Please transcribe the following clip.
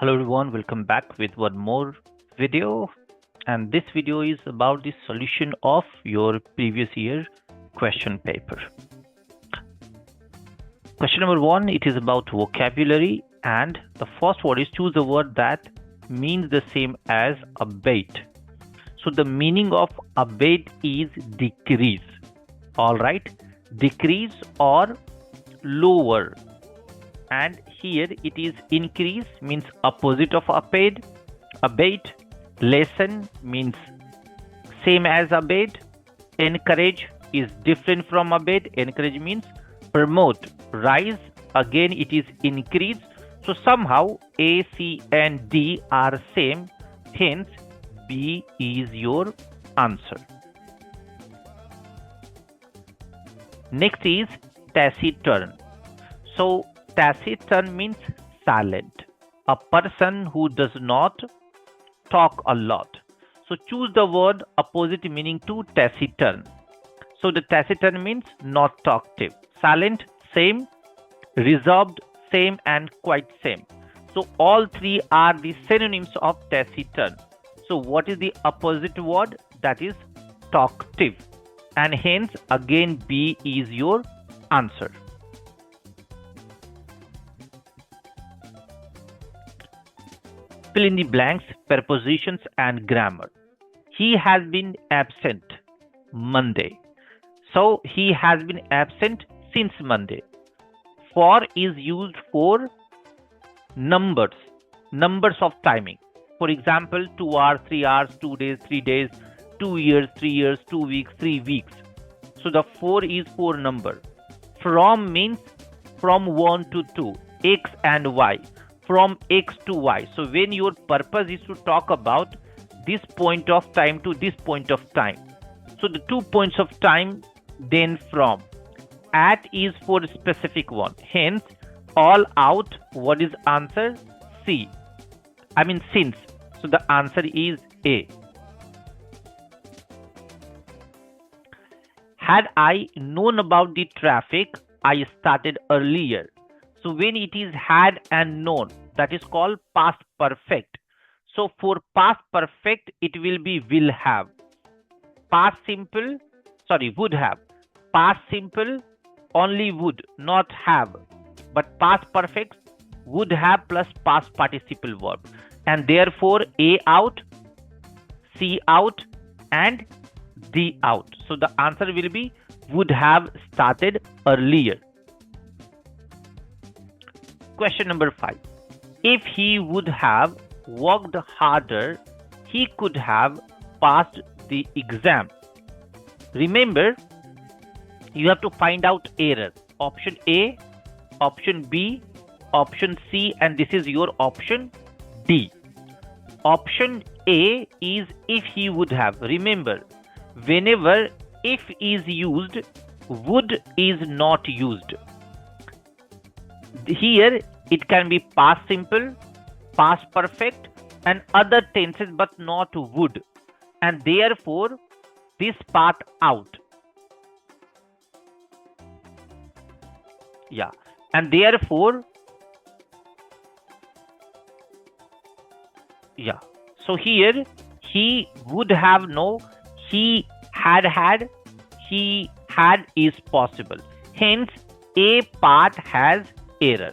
Hello everyone, welcome back with one more video, and this video is about the solution of your previous year question paper. Question number 1, it is about vocabulary, and the first word is choose a word that means the same as abate. So the meaning of abate is decrease. Alright, decrease or lower. And here it is increase means opposite of abate. Lessen means same as abate. Encourage is different from abate. Encourage means promote. Rise, again it is increase. So somehow A, C and D are same, hence B is your answer. Next is taciturn. So taciturn means silent, a person who does not talk a lot. So choose the word opposite meaning to taciturn. So the taciturn means not talkative, silent same, reserved same and quite same. So all three are the synonyms of taciturn. So what is the opposite word? That is talkative, and hence again B is your answer. Fill in the blanks, prepositions and grammar. He has been absent Monday. So he has been absent since Monday. For is used for numbers of timing. For example, 2 hours, 3 hours, 2 days, 3 days, 2 years, 3 years, 2 weeks, 3 weeks. So the for is for number. From means from 1 to 2, X and Y. From X to Y. So when your purpose is to talk about this point of time to this point of time. So the 2 points of time, then from. At is for specific one. Hence, all out, what is answer? C. I mean since. So the answer is A. Had I known about the traffic, I started earlier. So when it is had and known, that is called past perfect. So for past perfect, it will be will have. Past simple, would have. Past simple, only would, not have. But past perfect, would have plus past participle verb. And therefore A out, C out and D out. So the answer will be would have started earlier. Question number 5. If he would have worked harder, he could have passed the exam. Remember, you have to find out error. Option A, option B, option C, and this is your option D. Option A is if he would have. Remember, whenever if is used, would is not used. Here it can be past simple, past perfect and other tenses but not would, and therefore this part out. Yeah, and therefore so here he would have no, he had, he had is possible, hence A part has error.